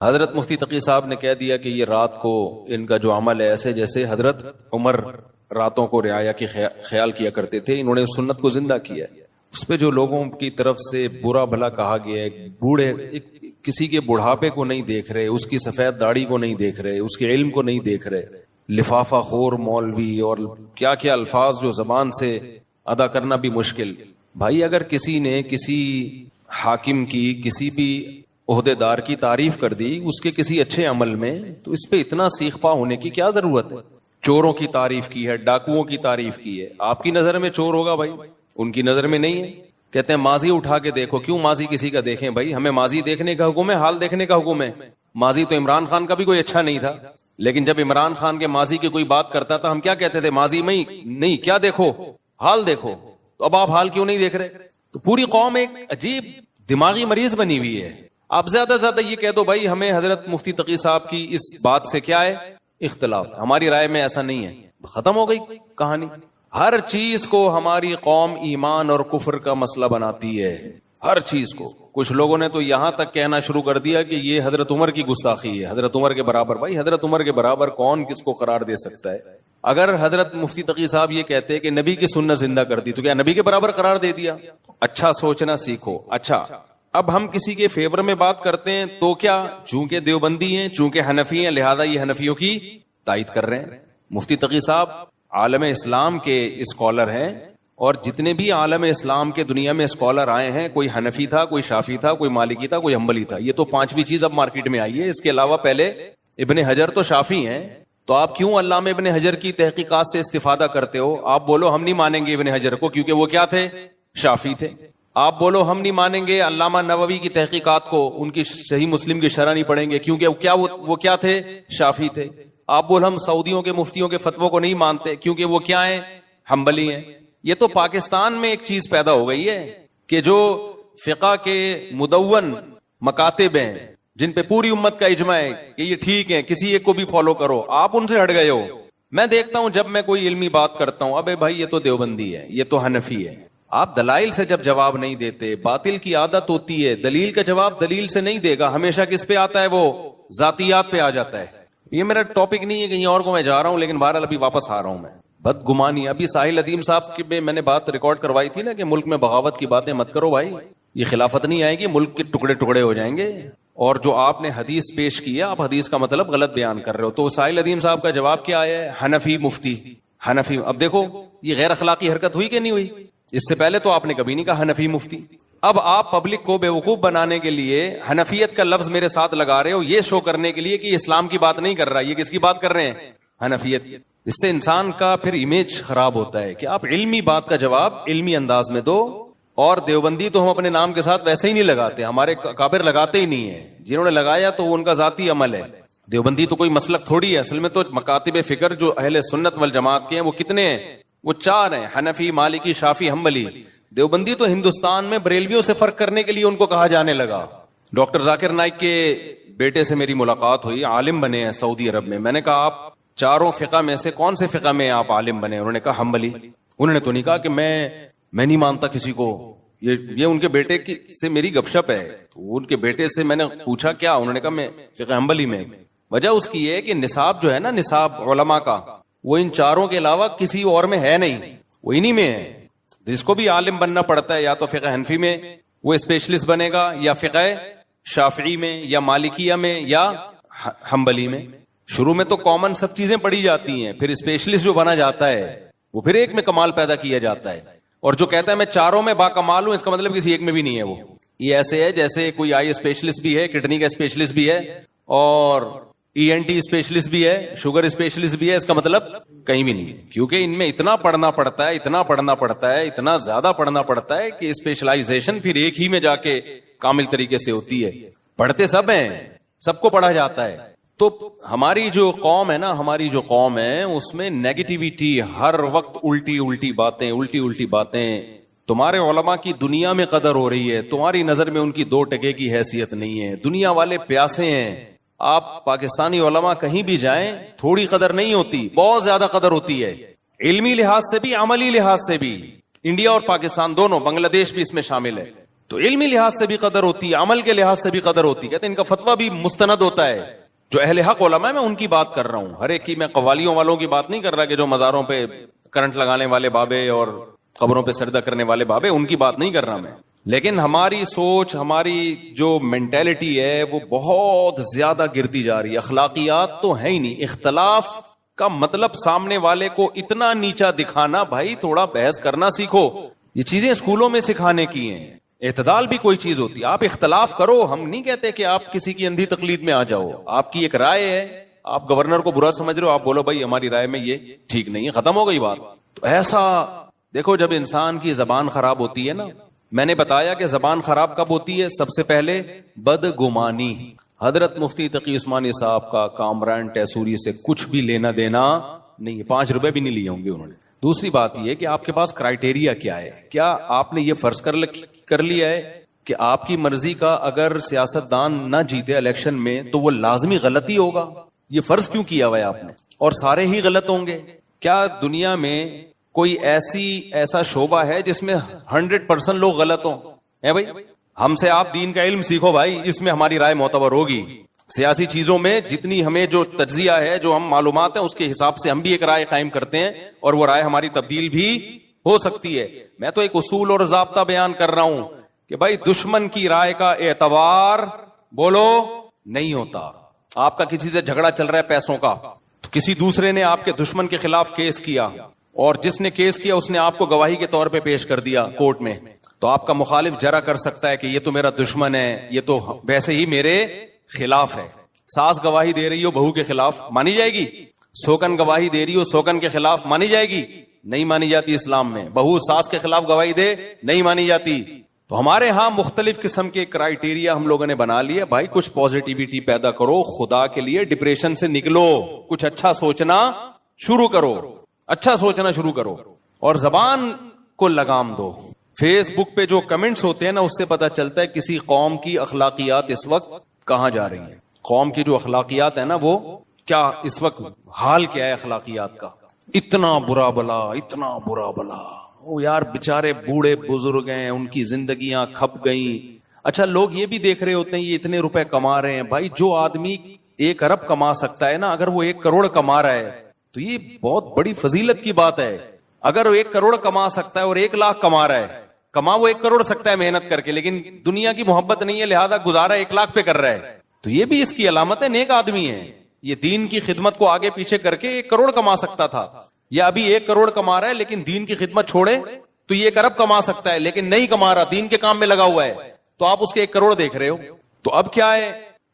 حضرت مفتی تقی صاحب نے کہہ دیا کہ یہ رات کو ان کا جو عمل ہے ایسے جیسے حضرت عمر راتوں کو رعایا کی خیال کیا کرتے تھے، انہوں نے سنت کو زندہ کیا ہے۔ اس پہ جو لوگوں کی طرف سے برا بھلا کہا گیا ہے، بوڑھے کسی کے بڑھاپے کو نہیں دیکھ رہے، اس کی سفید داڑھی کو نہیں دیکھ رہے، اس کے علم کو نہیں دیکھ رہے، لفافہ خور مولوی اور کیا کیا الفاظ جو زبان سے ادا کرنا بھی مشکل۔ بھائی اگر کسی نے کسی حاکم کی کسی بھی عہدے دار کی تعریف کر دی اس کے کسی اچھے عمل میں، تو اس پہ اتنا سیخ پا ہونے کی کیا ضرورت ہے؟ چوروں کی تعریف کی ہے، ڈاکوؤں کی تعریف کی ہے، آپ کی نظر میں چور ہوگا بھائی، ان کی نظر میں نہیں ہے۔ کہتے ہیں ماضی اٹھا کے دیکھو، کیوں ماضی کسی کا دیکھیں بھائی؟ ہمیں ماضی دیکھنے کا حکم ہے، حال دیکھنے کا حکم ہے۔ ماضی تو عمران خان کا بھی کوئی اچھا نہیں تھا، لیکن جب عمران خان کے ماضی کی کوئی بات کرتا تھا ہم کیا کہتے تھے؟ ماضی میں نہیں، کیا دیکھو؟ حال دیکھو۔ تو اب آپ حال کیوں نہیں دیکھ رہے؟ تو پوری قوم ایک عجیب دماغی مریض بنی ہوئی ہے۔ آپ زیادہ سے زیادہ یہ کہہ دو بھائی ہمیں حضرت مفتی تقی صاحب کی اس بات سے کیا ہے؟ اختلاف، ہماری رائے میں ایسا نہیں ہے، ختم ہو گئی کہانی۔ ہر چیز کو ہماری قوم ایمان اور کفر کا مسئلہ بناتی ہے، ہر چیز کو۔ کچھ لوگوں نے تو یہاں تک کہنا شروع کر دیا کہ یہ حضرت عمر کی گستاخی ہے، حضرت عمر کے برابر۔ بھائی حضرت عمر کے برابر کون کس کو قرار دے سکتا ہے؟ اگر حضرت مفتی تقی صاحب یہ کہتے کہ نبی کی سنت زندہ کر دی تو کیا نبی کے برابر قرار دے دیا؟ اچھا سوچنا سیکھو۔ اچھا اب ہم کسی کے فیور میں بات کرتے ہیں تو کیا چونکہ دیوبندی ہیں، چونکہ حنفی ہیں، لہذا یہ حنفیوں کی تائید کر رہے ہیں؟ مفتی تقی صاحب عالم اسلام کے اسکالر ہیں، اور جتنے بھی عالم اسلام کے دنیا میں اسکالر آئے ہیں، کوئی حنفی تھا، کوئی شافی تھا، کوئی مالکی تھا، کوئی حنبلی تھا۔ یہ تو پانچویں چیز اب مارکیٹ میں آئی ہے۔ اس کے علاوہ پہلے ابن حجر تو شافی ہیں، تو آپ کیوں علامہ ابن حجر کی تحقیقات سے استفادہ کرتے ہو؟ آپ بولو ہم نہیں مانیں گے ابن حجر کو کیونکہ وہ کیا تھے؟ شافی تھے۔ آپ بولو ہم نہیں مانیں گے علامہ نووی کی تحقیقات کو، ان کی صحیح مسلم کی شرح نہیں پڑھیں گے کیونکہ وہ کیا تھے؟ شافی تھے۔ آپ بولو ہم سعودیوں کے مفتیوں کے فتووں کو نہیں مانتے کیونکہ وہ کیا ہیں؟ حنبلی ہیں۔ یہ تو پاکستان میں ایک چیز پیدا ہو گئی ہے کہ جو فقہ کے مدون مکاتب ہیں، جن پہ پوری امت کا اجماع ہے کہ یہ ٹھیک ہے، کسی ایک کو بھی فالو کرو، آپ ان سے ہٹ گئے ہو۔ میں دیکھتا ہوں جب میں کوئی علمی بات کرتا ہوں، ابے بھائی یہ تو دیوبندی ہے، یہ تو حنفی ہے۔ آپ دلائل سے جب جواب نہیں دیتے، باطل کی عادت ہوتی ہے دلیل کا جواب دلیل سے نہیں دے گا، ہمیشہ کس پہ آتا ہے؟ وہ ذاتیات پہ آ جاتا ہے۔ یہ میرا ٹاپک نہیں ہے، کہیں اور کو میں جا رہا ہوں، لیکن بہرحال ابھی واپس آ رہا ہوں میں۔ بدگمانی ابھی ساحل ادیم صاحب کی میں نے بات ریکارڈ کروائی تھی نا کہ ملک میں بغاوت کی باتیں مت کرو بھائی، یہ خلافت نہیں آئے گی، ملک کے ٹکڑے ٹکڑے ہو جائیں گے۔ اور جو آپ نے حدیث پیش کی ہے، آپ حدیث کا مطلب غلط بیان کر رہے ہو۔ تو ساحل ادیم صاحب کا جواب کیا آیا ہے؟ حنفی مفتی، حنفی۔ اب دیکھو یہ غیر اخلاقی حرکت ہوئی کہ نہیں ہوئی؟ اس سے پہلے تو آپ نے کبھی نہیں کہا حنفی مفتی۔ اب آپ پبلک کو بیوقوف بنانے کے لیے حنفیت کا لفظ میرے ساتھ لگا رہے ہو، یہ شو کرنے کے لیے کہ اسلام کی بات نہیں کر رہا، یہ کس کی بات کر رہے ہیں؟ حنفیت۔ اس سے انسان کا پھر امیج خراب ہوتا ہے کہ آپ علمی بات کا جواب علمی انداز میں دو۔ اور دیوبندی تو ہم اپنے نام کے ساتھ ویسے ہی نہیں لگاتے، ہمارے کابر لگاتے ہی نہیں ہیں، جنہوں نے لگایا تو وہ ان کا ذاتی عمل ہے۔ دیوبندی تو کوئی مسلک تھوڑی ہے، اصل میں تو مکاتب فکر جو اہل سنت والجماعت کے ہیں وہ کتنے ہیں؟ وہ 4 ہیں، حنفی، مالکی، شافی، حنبلی۔ دیوبندی تو ہندوستان میں بریلویوں سے فرق کرنے کے لیے ان کو کہا جانے لگا۔ ڈاکٹر ذاکر نائک کے بیٹے سے میری ملاقات ہوئی، عالم بنے ہیں سعودی عرب میں۔ میں نے کہا آپ چاروں فقہ میں سے کون سے فقہ میں آپ عالم بنے؟ انہوں نے کہا حنبلی۔ انہوں نے تو نہیں کہا کہ میں نہیں مانتا کسی کو، یہ ان کے بیٹے سے میری گپ شپ ہے۔ تو ان کے بیٹے سے میں نے پوچھا کیا؟ انہوں نے کہا میں فقہ حنبلی میں۔ وجہ اس کی یہ ہے کہ نصاب جو ہے نا، نصاب علماء کا، وہ ان چاروں کے علاوہ کسی اور میں ہے نہیں، وہ انہی میں ہے۔ جس کو بھی عالم بننا پڑتا ہے یا تو فقہ حنفی میں وہ اسپیشلسٹ بنے گا، یا فقہ شافعی میں، یا مالکیہ میں، یا حنبلی میں۔ شروع میں تو کامن سب چیزیں پڑھی جاتی ہیں، پھر اسپیشلسٹ جو بنا جاتا ہے وہ پھر ایک میں کمال پیدا کیا جاتا ہے۔ اور جو کہتا ہے میں چاروں میں باکمال ہوں، اس کا مطلب کسی ایک میں بھی نہیں ہے وہ۔ یہ ایسے ہے جیسے کوئی آئی اسپیشلسٹ بھی ہے، کڈنی کا اسپیشلسٹ بھی ہے، اور ENT اسپیشلسٹ بھی ہے، شوگر اسپیشلسٹ بھی ہے، اس کا مطلب کہیں بھی نہیں ہے، کیونکہ ان میں اتنا پڑھنا پڑتا ہے، اتنا پڑھنا پڑتا ہے، اتنا زیادہ پڑھنا پڑتا ہے کہ اسپیشلائزیشن پھر ایک ہی میں جا کے کامل طریقے سے ہوتی ہے۔ پڑھتے سب ہیں، سب کو پڑھا جاتا ہے۔ تو ہماری جو قوم ہے نا، ہماری جو قوم ہے اس میں نیگیٹیویٹی، ہر وقت الٹی الٹی باتیں۔ تمہارے علماء کی دنیا میں قدر ہو رہی ہے، تمہاری نظر میں ان کی 2 ٹکے کی حیثیت نہیں ہے، دنیا والے پیاسے ہیں۔ آپ پاکستانی علماء کہیں بھی جائیں، تھوڑی قدر نہیں ہوتی، بہت زیادہ قدر ہوتی ہے، علمی لحاظ سے بھی، عملی لحاظ سے بھی۔ انڈیا اور پاکستان دونوں، بنگلہ دیش بھی اس میں شامل ہے۔ تو علمی لحاظ سے بھی قدر ہوتی ہے, عمل کے لحاظ سے بھی قدر ہوتی ہے. کہتے ہیں ان کا فتویٰ بھی مستند ہوتا ہے. جو اہل حق علماء ہے میں ان کی بات کر رہا ہوں, ہر ایک کی, میں قوالیوں والوں کی بات نہیں کر رہا کہ جو مزاروں پہ کرنٹ لگانے والے بابے اور قبروں پہ سجدہ کرنے والے بابے, ان کی بات نہیں کر رہا میں. لیکن ہماری سوچ, ہماری جو مینٹیلٹی ہے وہ بہت زیادہ گرتی جا رہی ہے. اخلاقیات تو ہے ہی نہیں. اختلاف کا مطلب سامنے والے کو اتنا نیچا دکھانا, بھائی تھوڑا بحث کرنا سیکھو. یہ چیزیں اسکولوں میں سکھانے کی ہیں. اعتدال بھی کوئی چیز ہوتی ہے. آپ اختلاف کرو, ہم نہیں کہتے کہ آپ کسی کی اندھی تقلید میں آ جاؤ. آپ کی ایک رائے ہے, آپ گورنر کو برا سمجھ رہے ہو, آپ بولو بھائی ہماری رائے میں یہ ٹھیک نہیں ہے, ختم ہو گئی بات. تو ایسا دیکھو, جب انسان کی زبان خراب ہوتی ہے نا, میں نے بتایا کہ زبان خراب کب ہوتی ہے, سب سے پہلے بدگمانی. حضرت مفتی تقی عثمانی صاحب کا کامران ٹیسوری سے کچھ بھی لینا دینا نہیں, 5 روپے بھی نہیں لیے ہوں گے انہوں نے. دوسری بات یہ کہ آپ کے پاس کرائٹیریا کیا ہے. کیا آپ نے یہ فرض کر لیا ہے کہ آپ کی مرضی کا اگر سیاستدان نہ جیتے الیکشن میں تو وہ لازمی غلطی ہوگا؟ یہ فرض کیوں کیا ہوا ہے آپ نے, اور سارے ہی غلط ہوں گے؟ کیا دنیا میں کوئی ایسا شعبہ ہے جس میں 100% لوگ غلط ہوں؟ ہے بھائی, ہم سے آپ دین کا علم سیکھو بھائی, اس میں ہماری رائے معتبر ہوگی. سیاسی چیزوں میں جتنی ہمیں جو تجزیہ ہے, جو ہم معلومات ہیں, اس کے حساب سے ہم بھی ایک رائے قائم کرتے ہیں, اور وہ رائے ہماری تبدیل بھی ہو سکتی ہے. میں تو ایک اصول اور ضابطہ بیان کر رہا ہوں کہ بھائی دشمن کی رائے کا اعتبار بولو نہیں ہوتا. آپ کا کسی سے جھگڑا چل رہا ہے پیسوں کا, تو کسی دوسرے نے آپ کے دشمن کے خلاف کیس کیا, اور جس نے کیس کیا اس نے آپ کو گواہی کے طور پہ پیش کر دیا کورٹ میں, تو آپ کا مخالف جرا کر سکتا ہے کہ یہ تو میرا دشمن ہے, یہ تو ویسے ہی میرے خلاف ہے. ساس گواہی دے رہی ہو بہو کے خلاف, مانی جائے گی؟ سوکن گواہی دے رہی ہو سوکن کے خلاف, مانی جائے گی؟ نہیں مانی جاتی اسلام میں. بہو ساس کے خلاف گواہی دے, نہیں مانی جاتی. تو ہمارے ہاں مختلف قسم کے کرائیٹیریا ہم لوگوں نے بنا لیے. بھائی کچھ پازیٹیوٹی پیدا کرو خدا کے لیے, ڈپریشن سے نکلو, کچھ اچھا سوچنا شروع کرو, اچھا سوچنا شروع کرو, اور زبان کو لگام دو. فیس بک پہ جو کمنٹس ہوتے ہیں نا, اس سے پتا چلتا ہے کسی قوم کی اخلاقیات اس وقت کہاں جا رہی ہیں. قوم کی جو اخلاقیات ہے نا, وہ کیا اس وقت حال کیا ہے اخلاقیات کا. اتنا برا بلا, اتنا برا بلا. وہ یار بےچارے بوڑھے بزرگ ہیں, ان کی زندگیاں کھپ گئیں. اچھا لوگ یہ بھی دیکھ رہے ہوتے ہیں یہ اتنے روپے کما رہے ہیں. بھائی جو آدمی 1 ارب کما سکتا ہے نا, اگر وہ 1 کروڑ کما رہا ہے تو یہ بہت بڑی فضیلت کی بات ہے. اگر وہ 1 کروڑ کما سکتا ہے اور 1 لاکھ کما رہا ہے, کما وہ 1 کروڑ سکتا ہے محنت کر کے, لیکن دنیا کی محبت نہیں ہے لہذا گزارا 1 لاکھ پہ کر رہا ہے, تو یہ بھی اس کی علامت ہے نیک آدمی ہے. یہ دین کی خدمت کو آگے پیچھے کر کے 1 کروڑ کما سکتا تھا, یا ابھی 1 کروڑ کما رہا ہے لیکن دین کی خدمت چھوڑے تو یہ 1 ارب کما سکتا ہے, لیکن نہیں کما رہا, دین کے کام میں لگا ہوا ہے, تو آپ اس کے 1 کروڑ دیکھ رہے ہو. تو اب کیا ہے,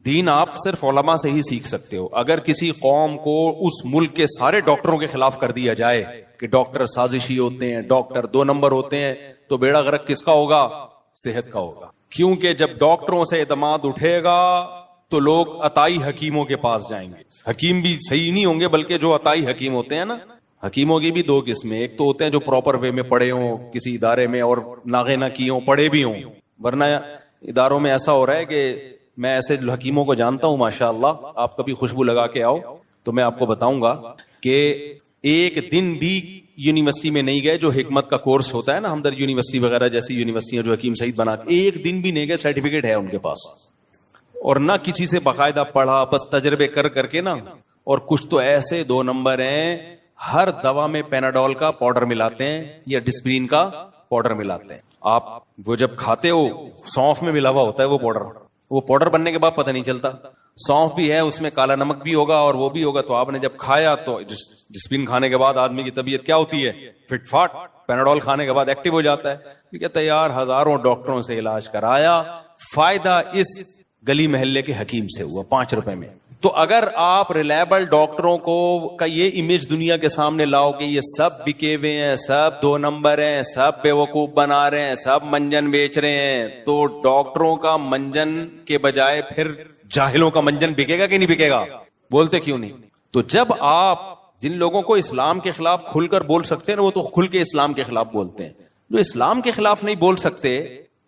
دین آپ صرف علماء سے ہی سیکھ سکتے ہو. اگر کسی قوم کو اس ملک کے سارے ڈاکٹروں کے خلاف کر دیا جائے کہ ڈاکٹر سازشی ہوتے ہیں, ڈاکٹر 2 نمبر ہوتے ہیں, تو بیڑا غرق کس کا ہوگا؟ صحت کا ہوگا. کیونکہ جب ڈاکٹروں سے اعتماد اٹھے گا تو لوگ عطائی حکیموں کے پاس جائیں گے. حکیم بھی صحیح نہیں ہوں گے, بلکہ جو عطائی حکیم ہوتے ہیں نا, حکیموں کی بھی 2 قسمیں. ایک تو ہوتے ہیں جو پراپر وے میں پڑھے ہوں کسی ادارے میں, اور ناغے نہ کیے ہوں, پڑھے بھی ہوں. ورنہ اداروں میں ایسا ہو رہا ہے کہ میں ایسے حکیموں کو جانتا ہوں ماشاءاللہ, آپ کبھی خوشبو لگا کے آؤ تو میں آپ کو بتاؤں گا کہ ایک دن بھی یونیورسٹی میں نہیں گئے. جو حکمت کا کورس ہوتا ہے نا, ہمدرد یونیورسٹی وغیرہ جیسی یونیورسٹیاں جو حکیم سعید بنا کے, ایک دن بھی نہیں گئے, سرٹیفکیٹ ہے ان کے پاس, اور نہ کسی سے باقاعدہ پڑھا, بس تجربے کر کے نا. اور کچھ تو ایسے 2 نمبر ہیں, ہر دوا میں پیناڈول کا پاؤڈر ملاتے ہیں یا ڈسپرین کا پاؤڈر ملاتے ہیں. آپ وہ جب کھاتے ہو سونف میں ملا ہوا ہوتا ہے وہ پاؤڈر بننے کے بعد پتہ نہیں چلتا. سونف بھی ہے اس میں, کالا نمک بھی ہوگا اور وہ بھی ہوگا. تو آپ نے جب کھایا تو ڈسپرین کھانے کے بعد آدمی کی طبیعت کیا ہوتی ہے؟ Fit fought. پیناڈول کھانے کے بعد ایکٹیو ہو جاتا ہے. کہتا ہے یار ہزاروں ڈاکٹروں سے علاج کرایا, فائدہ اس گلی محلے کے حکیم سے ہوا 5 روپے میں. تو اگر آپ ریلائبل ڈاکٹروں کو کا یہ امیج دنیا کے سامنے لاؤ کہ یہ سب بکے ہوئے ہیں, سب 2 نمبر ہیں, سب بیوقوف بنا رہے ہیں, سب منجن بیچ رہے ہیں, تو ڈاکٹروں کا منجن کے بجائے پھر جاہلوں کا منجن بکے گا کہ نہیں بکے گا؟ بولتے کیوں نہیں؟ تو جب آپ جن لوگوں کو اسلام کے خلاف کھل کر بول سکتے ہیں نا, وہ تو کھل کے اسلام کے خلاف بولتے ہیں. جو اسلام کے خلاف نہیں بول سکتے,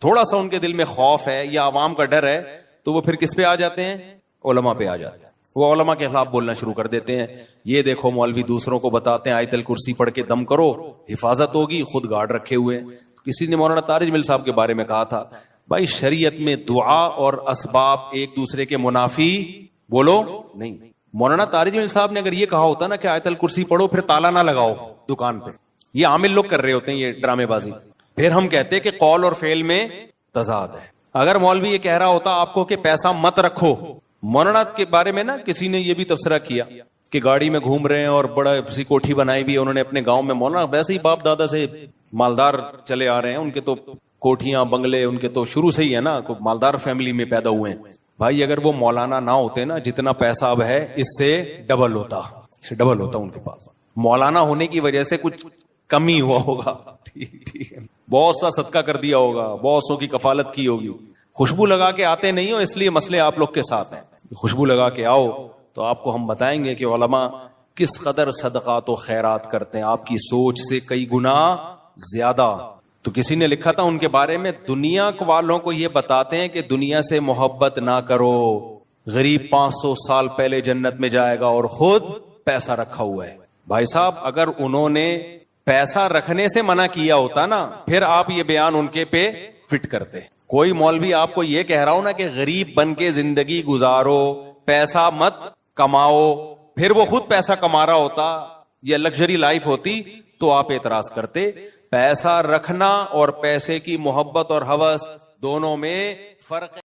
تھوڑا سا ان کے دل میں خوف ہے یا عوام کا ڈر ہے, تو وہ پھر کس پہ آ جاتے ہیں؟ علماء پہ آ جاتے ہیں. وہ علماء کے خلاف بولنا شروع کر دیتے ہیں. یہ دیکھو مولوی دوسروں کو بتاتے ہیں آیت الکرسی پڑھ کے دم کرو, حفاظت ہوگی, خود گارڈ رکھے ہوئے ہیں. کسی نے مولانا طارق جمیل صاحب کے بارے میں کہا تھا بھائی شریعت میں دعا اور اسباب ایک دوسرے کے منافی بولو نہیں. مولانا طارق جمیل صاحب نے اگر یہ کہا ہوتا نا کہ آیت الکرسی پڑھو پھر تالا نہ لگاؤ دکان پہ، یہ عامل لوگ کر رہے ہوتے ہیں یہ ڈرامے بازی، پھر ہم کہتے کہ قول اور فعل میں تضاد ہے. اگر مولوی یہ کہہ رہا ہوتا آپ کو کہ پیسہ مت رکھو، مولانا کے بارے میں نا کسی نے یہ بھی تبصرہ کیا کہ گاڑی میں گھوم رہے ہیں اور بڑا سی کوٹھی بنائی بھی ہے انہوں نے اپنے گاؤں میں. مولانا ویسے ہی باپ دادا سے مالدار چلے آ رہے ہیں، ان کے تو کوٹھیاں بنگلے ان کے تو شروع سے ہی ہے نا، مالدار فیملی میں پیدا ہوئے ہیں. بھائی اگر وہ مولانا نہ ہوتے نا، جتنا پیسہ اب ہے اس سے ڈبل ہوتا ان کے پاس. مولانا ہونے کی وجہ سے کچھ کمی ہوا ہوگا، ٹھیک ہے، بہت سا صدقہ کر دیا ہوگا، بہت سو کی کفالت کی ہوگی. خوشبو لگا کے آتے نہیں ہو اس لیے مسئلے آپ لوگ کے ساتھ ہیں. خوشبو لگا کے آؤ تو آپ کو ہم بتائیں گے کہ علماء کس قدر صدقات و خیرات کرتے ہیں، آپ کی سوچ سے کئی گنا زیادہ. تو کسی نے لکھا تھا ان کے بارے میں، دنیا والوں کو یہ بتاتے ہیں کہ دنیا سے محبت نہ کرو، غریب 500 سال پہلے جنت میں جائے گا اور خود پیسہ رکھا ہوا ہے. بھائی صاحب اگر انہوں نے پیسہ رکھنے سے منع کیا ہوتا نا، پھر آپ یہ بیان ان کے پہ فٹ کرتے. کوئی مولوی آپ کو یہ کہہ رہا ہو نا کہ غریب بن کے زندگی گزارو، پیسہ مت کماؤ، پھر وہ خود پیسہ کما رہا ہوتا، یہ لگژری لائف ہوتی، تو آپ اعتراض کرتے. پیسہ رکھنا اور پیسے کی محبت اور ہوس دونوں میں فرق ہے.